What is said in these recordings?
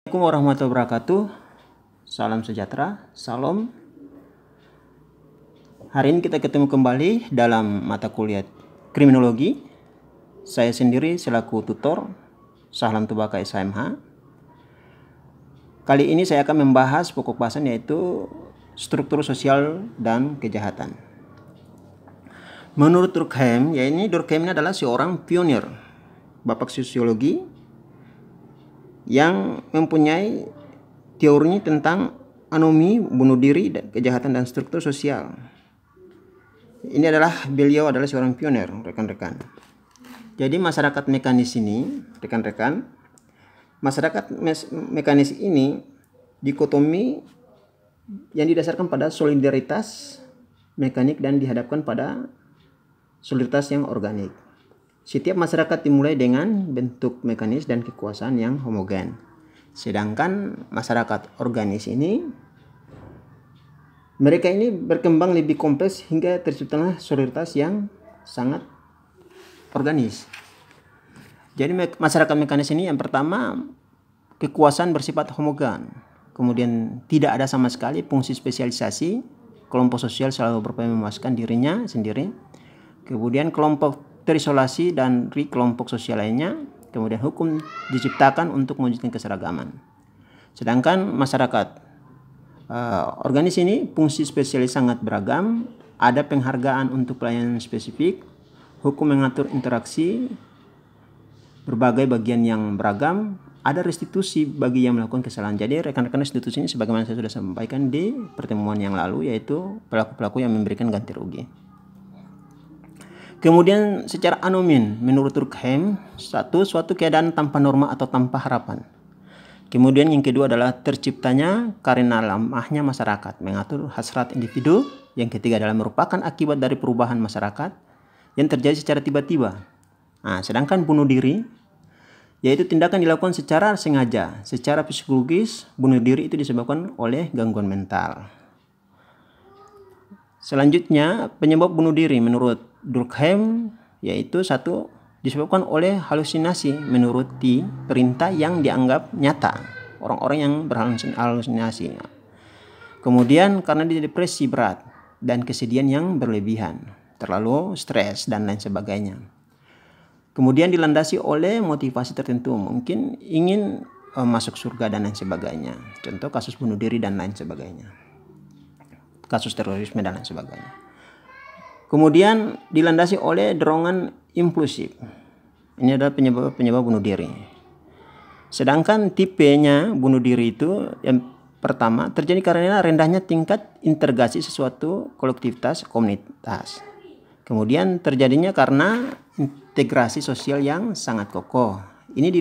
Assalamualaikum warahmatullahi wabarakatuh. Salam sejahtera, salam. Hari ini kita ketemu kembali dalam mata kuliah kriminologi. Saya sendiri selaku tutor Sahlan Tubaka SHMH. Kali ini saya akan membahas pokok bahasan yaitu struktur sosial dan kejahatan. Menurut Durkheim, Durkheim ini adalah seorang pionir bapak sosiologi yang mempunyai teorinya tentang anomi, bunuh diri, dan kejahatan dan struktur sosial. Beliau adalah seorang pionir, rekan-rekan. Jadi masyarakat mekanis ini, rekan-rekan, masyarakat mekanis ini dikotomi yang didasarkan pada solidaritas mekanik dan dihadapkan pada solidaritas yang organik. Setiap masyarakat dimulai dengan bentuk mekanis dan kekuasaan yang homogen. Sedangkan masyarakat organis ini, mereka ini berkembang lebih kompleks hingga terciptalah solidaritas yang sangat organis. Jadi masyarakat mekanis ini yang pertama, kekuasaan bersifat homogen. Kemudian tidak ada sama sekali fungsi spesialisasi. Kelompok sosial selalu berupaya memuaskan dirinya sendiri. Kemudian kelompok terisolasi dan kelompok sosial lainnya. Kemudian hukum diciptakan untuk mewujudkan keseragaman. Sedangkan masyarakat organis ini fungsi spesialis sangat beragam. Ada penghargaan untuk pelayanan spesifik. Hukum mengatur interaksi berbagai bagian yang beragam. Ada restitusi bagi yang melakukan kesalahan. Jadi rekan-rekan restitusi ini sebagaimana saya sudah sampaikan di pertemuan yang lalu, yaitu pelaku-pelaku yang memberikan ganti rugi. Kemudian secara anomin, menurut Durkheim, suatu keadaan tanpa norma atau tanpa harapan. Kemudian yang kedua adalah terciptanya karena lemahnya masyarakat, mengatur hasrat individu. Yang ketiga adalah merupakan akibat dari perubahan masyarakat yang terjadi secara tiba-tiba. Sedangkan bunuh diri, yaitu tindakan dilakukan secara sengaja, secara psikologis. Bunuh diri itu disebabkan oleh gangguan mental. Selanjutnya, penyebab bunuh diri menurut Durkheim yaitu satu, disebabkan oleh halusinasi menuruti perintah yang dianggap nyata, orang-orang yang berhalusinasi. Kemudian karena depresi berat dan kesedihan yang berlebihan, terlalu stres dan lain sebagainya. Kemudian dilandasi oleh motivasi tertentu, mungkin ingin masuk surga dan lain sebagainya. Contoh kasus bunuh diri dan lain sebagainya, kasus terorisme dan lain sebagainya. Kemudian dilandasi oleh dorongan impulsif. Ini adalah penyebab bunuh diri. Sedangkan tipenya bunuh diri itu yang pertama terjadi karena rendahnya tingkat integrasi sesuatu kolektivitas komunitas. Kemudian terjadinya karena integrasi sosial yang sangat kokoh. Ini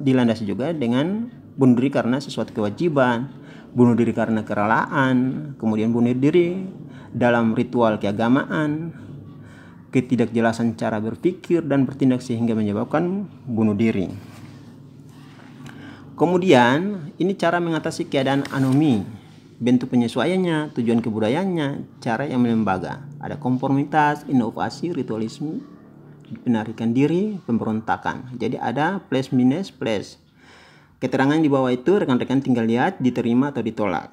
dilandasi juga dengan bunuh diri karena sesuatu kewajiban, bunuh diri karena kerelaan, kemudian bunuh diri dalam ritual keagamaan, ketidakjelasan cara berpikir dan bertindak sehingga menyebabkan bunuh diri. Kemudian ini cara mengatasi keadaan anomi, bentuk penyesuaiannya, tujuan kebudayaannya, cara yang melembaga. Ada konformitas, inovasi, ritualisme, penarikan diri, pemberontakan. Jadi ada plus minus plus. Keterangan di bawah itu rekan-rekan tinggal lihat, diterima atau ditolak.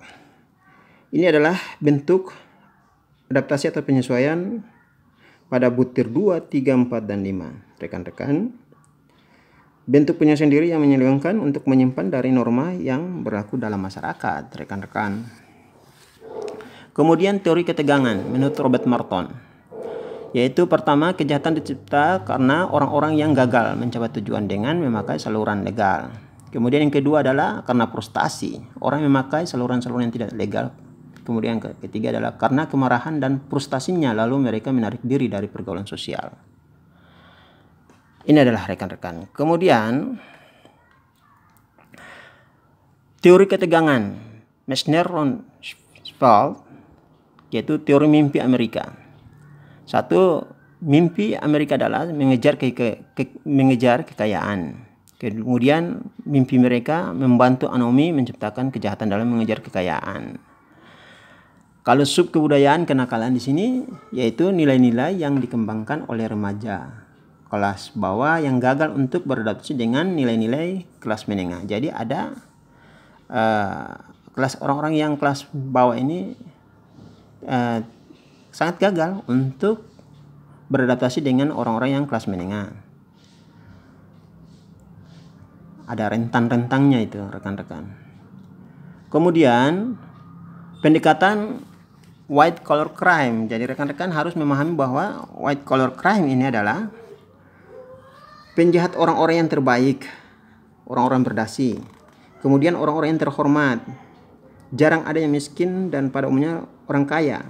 Ini adalah bentuk adaptasi atau penyesuaian pada butir 2, 3, 4, dan 5. Rekan-rekan, bentuk penyesuaian diri yang menyelewengkan untuk menyimpan dari norma yang berlaku dalam masyarakat. Rekan-rekan. Kemudian teori ketegangan menurut Robert Merton, yaitu pertama, kejahatan dicipta karena orang-orang yang gagal mencapai tujuan dengan memakai saluran legal. Kemudian yang kedua adalah karena frustasi, orang memakai saluran-saluran yang tidak legal. Kemudian yang ketiga adalah karena kemarahan dan frustasinya, lalu mereka menarik diri dari pergaulan sosial. Ini adalah rekan-rekan. Kemudian teori ketegangan Messner-Rosenfeld, yaitu teori mimpi Amerika. Satu, mimpi Amerika adalah mengejar kekayaan. Kemudian mimpi mereka membantu anomi menciptakan kejahatan dalam mengejar kekayaan. Kalau sub kebudayaan kenakalan di sini yaitu nilai-nilai yang dikembangkan oleh remaja kelas bawah yang gagal untuk beradaptasi dengan nilai-nilai kelas menengah. Jadi ada kelas orang-orang yang kelas bawah ini sangat gagal untuk beradaptasi dengan orang-orang yang kelas menengah. Ada rentan-rentangnya itu rekan-rekan. Kemudian pendekatan white collar crime. Jadi rekan-rekan harus memahami bahwa white collar crime ini adalah penjahat orang-orang yang terbaik, orang-orang berdasi. Kemudian orang-orang yang terhormat. Jarang ada yang miskin dan pada umumnya orang kaya.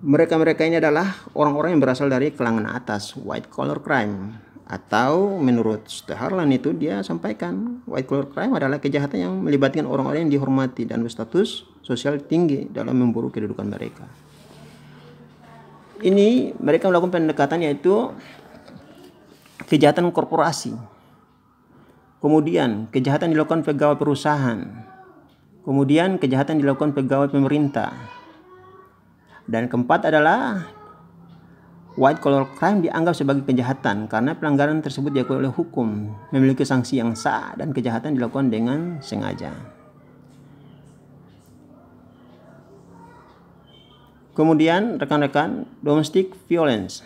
Mereka-mereka ini adalah orang-orang yang berasal dari kalangan atas, white collar crime. Atau menurut Staharlan itu dia sampaikan white collar crime adalah kejahatan yang melibatkan orang-orang yang dihormati dan berstatus sosial tinggi dalam memburu kedudukan mereka. Ini mereka melakukan pendekatan yaitu kejahatan korporasi. Kemudian kejahatan dilakukan pegawai perusahaan. Kemudian kejahatan dilakukan pegawai pemerintah. Dan keempat adalah white collar crime dianggap sebagai kejahatan karena pelanggaran tersebut diakui oleh hukum, memiliki sanksi yang sah dan kejahatan dilakukan dengan sengaja. Kemudian rekan-rekan, domestic violence.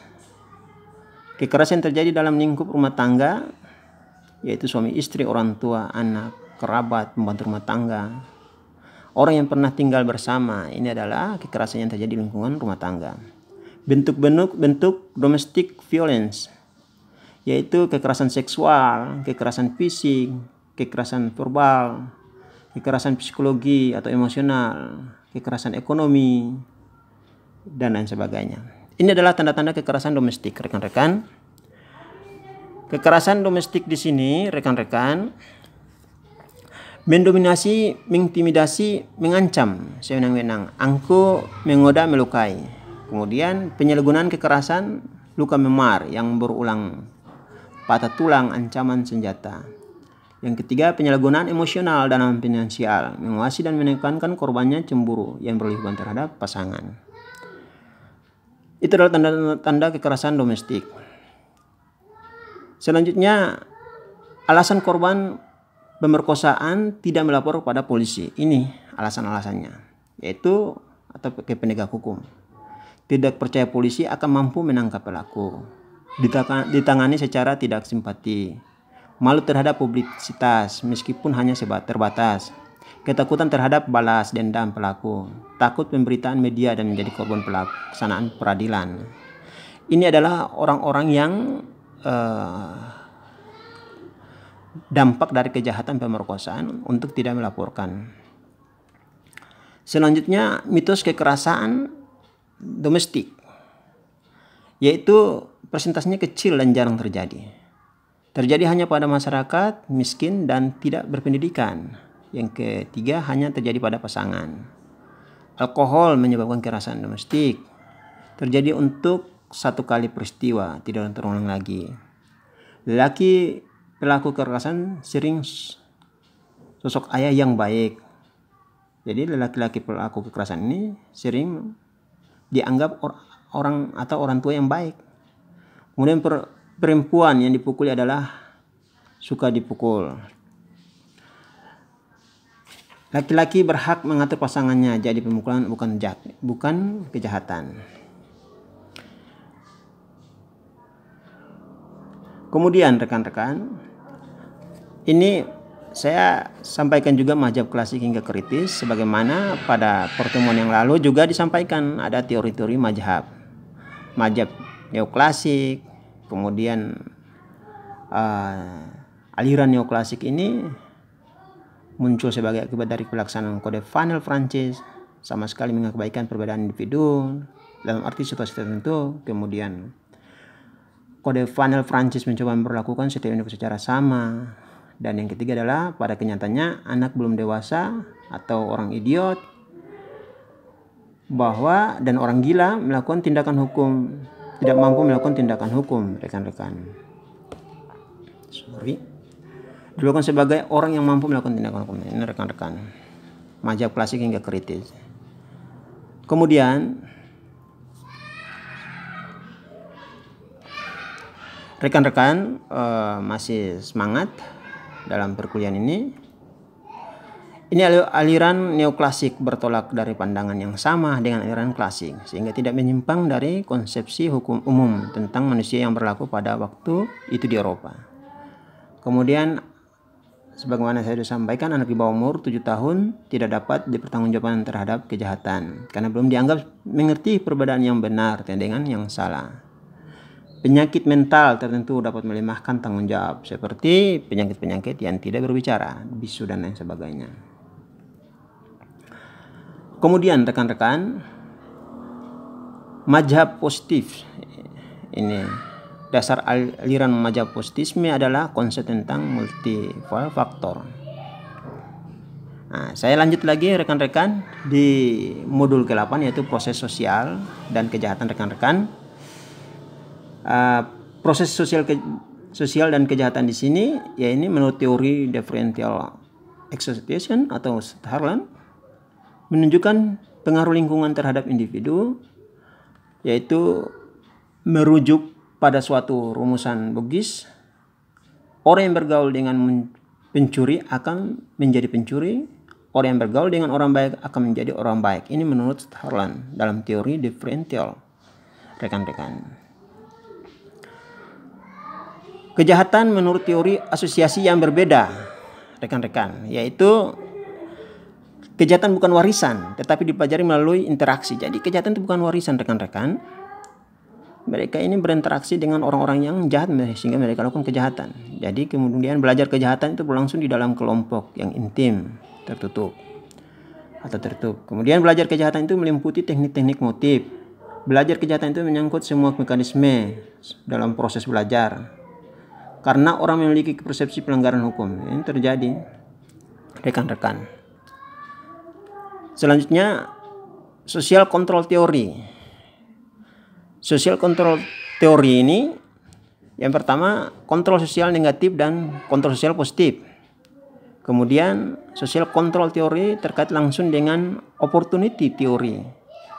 Kekerasan yang terjadi dalam lingkup rumah tangga, yaitu suami istri, orang tua, anak, kerabat, pembantu rumah tangga, orang yang pernah tinggal bersama. Ini adalah kekerasan yang terjadi di lingkungan rumah tangga. Bentuk domestic violence, yaitu kekerasan seksual, kekerasan fisik, kekerasan verbal, kekerasan psikologi atau emosional, kekerasan ekonomi, dan lain sebagainya. Ini adalah tanda-tanda kekerasan domestik, rekan-rekan. Kekerasan domestik di sini, rekan-rekan, mendominasi, mengintimidasi, mengancam, sewenang-wenang, angkuh, menggoda, melukai. Kemudian penyalahgunaan kekerasan, luka memar yang berulang, patah tulang, ancaman senjata. Yang ketiga, penyalahgunaan emosional dan finansial, menguasai dan menekankan korbannya cemburu yang berlebihan terhadap pasangan. Itu adalah tanda-tanda kekerasan domestik. Selanjutnya, alasan korban pemerkosaan tidak melapor kepada polisi. Ini alasan-alasannya, yaitu atau ke penegak hukum. Tidak percaya polisi akan mampu menangkap pelaku. Ditangani secara tidak simpati. Malu terhadap publisitas meskipun hanya terbatas. Ketakutan terhadap balas dendam pelaku. Takut pemberitaan media dan menjadi korban pelaksanaan peradilan. Ini adalah orang-orang yang dampak dari kejahatan pemerkosaan untuk tidak melaporkan. Selanjutnya, mitos kekerasan domestik, yaitu persentasenya kecil dan jarang terjadi. Terjadi hanya pada masyarakat miskin dan tidak berpendidikan. Yang ketiga, hanya terjadi pada pasangan. Alkohol menyebabkan kekerasan domestik. Terjadi untuk satu kali peristiwa, tidak terulang lagi. Lelaki pelaku kekerasan sering sosok ayah yang baik. Jadi lelaki-lelaki pelaku kekerasan ini sering dianggap orang atau orang tua yang baik. Kemudian perempuan yang dipukuli adalah suka dipukul. Laki-laki berhak mengatur pasangannya, jadi pemukulan bukan kejahatan. Kemudian rekan-rekan, ini saya sampaikan juga mazhab klasik hingga kritis, sebagaimana pada pertemuan yang lalu juga disampaikan ada teori-teori mazhab neoklasik. Kemudian aliran neoklasik ini muncul sebagai akibat dari pelaksanaan kode Vanel Prancis, sama sekali mengabaikan perbedaan individu dalam arti situasi tertentu. Kemudian kode Vanel Prancis mencoba memperlakukan setiap individu secara sama. Dan yang ketiga adalah pada kenyataannya anak belum dewasa atau orang idiot dan orang gila melakukan tindakan hukum, tidak mampu melakukan tindakan hukum, rekan-rekan. Dilakukan sebagai orang yang mampu melakukan tindakan hukum. Ini rekan-rekan, mazhab klasik hingga kritis. Kemudian rekan-rekan masih semangat dalam perkuliahan ini. Ini aliran neoklasik bertolak dari pandangan yang sama dengan aliran klasik, sehingga tidak menyimpang dari konsepsi hukum umum tentang manusia yang berlaku pada waktu itu di Eropa. Kemudian, sebagaimana saya sudah sampaikan, anak di bawah umur 7 tahun tidak dapat dipertanggungjawabkan terhadap kejahatan, karena belum dianggap mengerti perbedaan yang benar dengan yang salah. Penyakit mental tertentu dapat melemahkan tanggung jawab, seperti penyakit-penyakit yang tidak berbicara, bisu dan lain sebagainya. Kemudian rekan-rekan, mazhab positif. Ini dasar aliran mazhab positifisme adalah konsep tentang multiple faktor. Nah, saya lanjut lagi rekan-rekan di modul ke-8, yaitu proses sosial dan kejahatan rekan-rekan. Proses sosial dan kejahatan di sini, ya ini menurut teori differential exploitation atau Sutherland, menunjukkan pengaruh lingkungan terhadap individu, yaitu merujuk pada suatu rumusan logis. Orang yang bergaul dengan pencuri akan menjadi pencuri, orang yang bergaul dengan orang baik akan menjadi orang baik. Ini menurut Sutherland dalam teori differential, rekan-rekan. Kejahatan menurut teori asosiasi yang berbeda, rekan-rekan, yaitu kejahatan bukan warisan, tetapi dipelajari melalui interaksi. Jadi kejahatan itu bukan warisan, rekan-rekan. Mereka ini berinteraksi dengan orang-orang yang jahat sehingga mereka lakukan kejahatan. Jadi kemudian belajar kejahatan itu berlangsung di dalam kelompok yang intim, tertutup atau tertutup. Kemudian belajar kejahatan itu meliputi teknik-teknik motif. Belajar kejahatan itu menyangkut semua mekanisme dalam proses belajar. Karena orang memiliki persepsi pelanggaran hukum, ini terjadi, rekan-rekan. Selanjutnya, social control teori. Social control teori ini, yang pertama, kontrol sosial negatif dan kontrol sosial positif. Kemudian, social control teori terkait langsung dengan opportunity teori.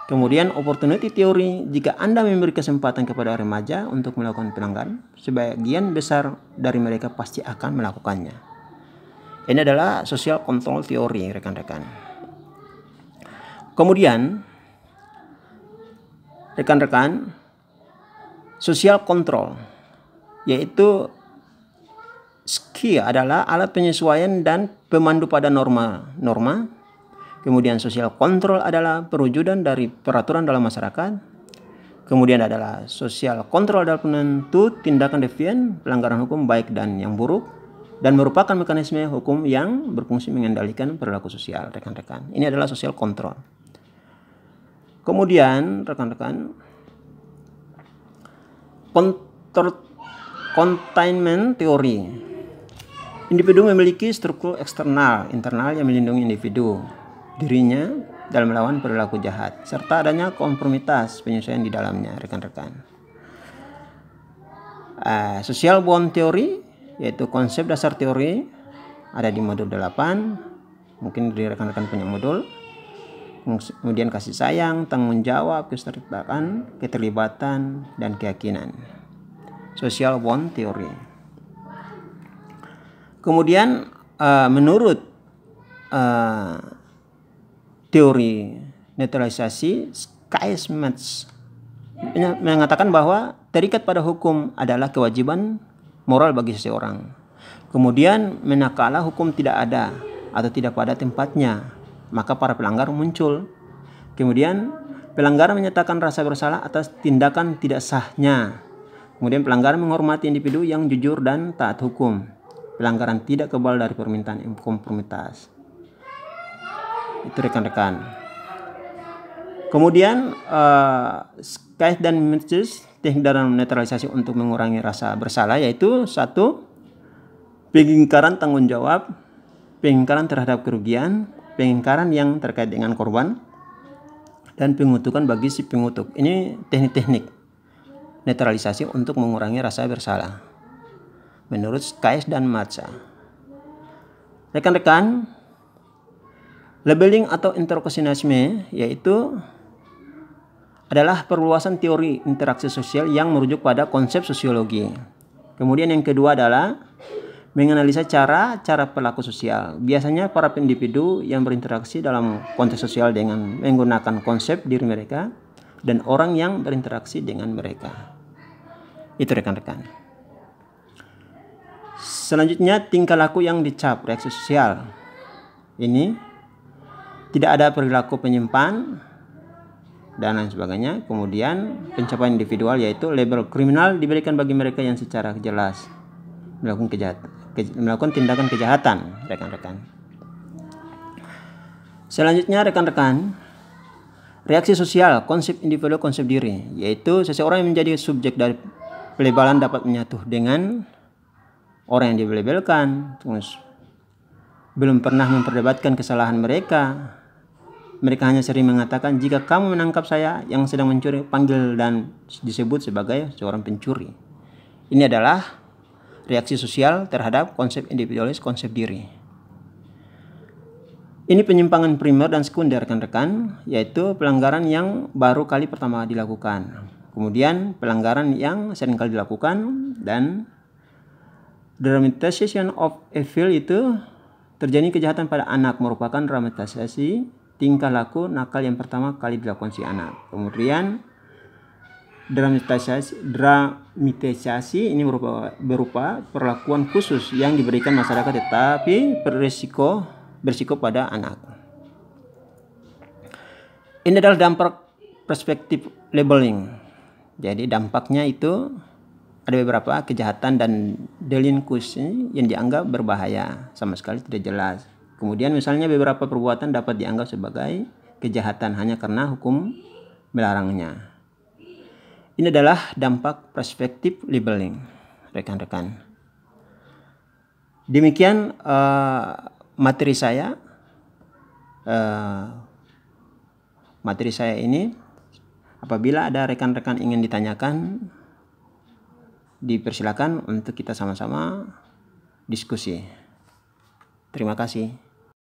Kemudian, opportunity teori, jika Anda memberi kesempatan kepada remaja untuk melakukan pelanggaran, sebagian besar dari mereka pasti akan melakukannya. Ini adalah social control teori, rekan-rekan. Kemudian, rekan-rekan, social control, yaitu SKI adalah alat penyesuaian dan pemandu pada norma. Kemudian social control adalah perwujudan dari peraturan dalam masyarakat. Kemudian adalah social control adalah penentu tindakan devian, pelanggaran hukum baik dan yang buruk, dan merupakan mekanisme hukum yang berfungsi mengendalikan perilaku sosial, rekan-rekan. Ini adalah social control. Kemudian rekan-rekan, containment teori. Individu memiliki struktur eksternal, internal yang melindungi individu dirinya dalam melawan perilaku jahat, serta adanya konformitas penyesuaian di dalamnya, rekan-rekan. Social bond teori, yaitu konsep dasar teori, ada di modul 8, mungkin di rekan-rekan punya modul. Kemudian kasih sayang, tanggung jawab, keterlibatan, dan keyakinan. Social bond teori. Kemudian menurut teori netralisasi, Sykes Metz mengatakan bahwa terikat pada hukum adalah kewajiban moral bagi seseorang. Kemudian manakala hukum tidak ada atau tidak pada tempatnya, maka para pelanggar muncul. Kemudian pelanggar menyatakan rasa bersalah atas tindakan tidak sahnya. Kemudian pelanggar menghormati individu yang jujur dan taat hukum. Pelanggaran tidak kebal dari permintaan konformitas. Itu rekan-rekan. Kemudian Sykes dan Metz teknik dalam netralisasi untuk mengurangi rasa bersalah, yaitu 1. Pengingkaran tanggung jawab, pengingkaran terhadap kerugian, pengingkaran yang terkait dengan korban, dan pengutukan bagi si pengutuk. Ini teknik-teknik netralisasi untuk mengurangi rasa bersalah menurut Sykes dan Metz. Rekan-rekan, labeling atau interkonsiliasme yaitu adalah perluasan teori interaksi sosial yang merujuk pada konsep sosiologi. Kemudian yang kedua adalah menganalisa cara perilaku sosial. Biasanya para individu yang berinteraksi dalam konteks sosial dengan menggunakan konsep diri mereka dan orang yang berinteraksi dengan mereka. Itu rekan-rekan. Selanjutnya tingkah laku yang dicap, reaksi sosial. Ini tidak ada perilaku penyimpan dan lain sebagainya. Kemudian pencapaian individual yaitu label kriminal diberikan bagi mereka yang secara jelas melakukan tindakan kejahatan, rekan-rekan. Selanjutnya rekan-rekan, reaksi sosial, konsep individu, konsep diri, yaitu seseorang yang menjadi subjek dari pelabelan dapat menyatu dengan orang yang dilabelkan, terus belum pernah memperdebatkan kesalahan mereka. Mereka hanya sering mengatakan, jika kamu menangkap saya yang sedang mencuri, panggil dan disebut sebagai seorang pencuri. Ini adalah reaksi sosial terhadap konsep individualis, konsep diri. Ini penyimpangan primer dan sekunder, rekan-rekan, yaitu pelanggaran yang baru kali pertama dilakukan. Kemudian pelanggaran yang sering kali dilakukan, dan dramatization of evil itu terjadi kejahatan pada anak, merupakan dramatisasi tingkah laku nakal yang pertama kali dilakukan si anak. Kemudian dramatisasi ini berupa perlakuan khusus yang diberikan masyarakat tetapi berisiko pada anak. Ini adalah dampak perspektif labeling. Jadi dampaknya itu ada beberapa kejahatan dan delinquency yang dianggap berbahaya, sama sekali tidak jelas. Kemudian misalnya beberapa perbuatan dapat dianggap sebagai kejahatan hanya karena hukum melarangnya. Ini adalah dampak perspektif labeling, rekan-rekan. Demikian materi saya. Materi saya ini, apabila ada rekan-rekan ingin ditanyakan, dipersilakan untuk kita sama-sama diskusi. Terima kasih.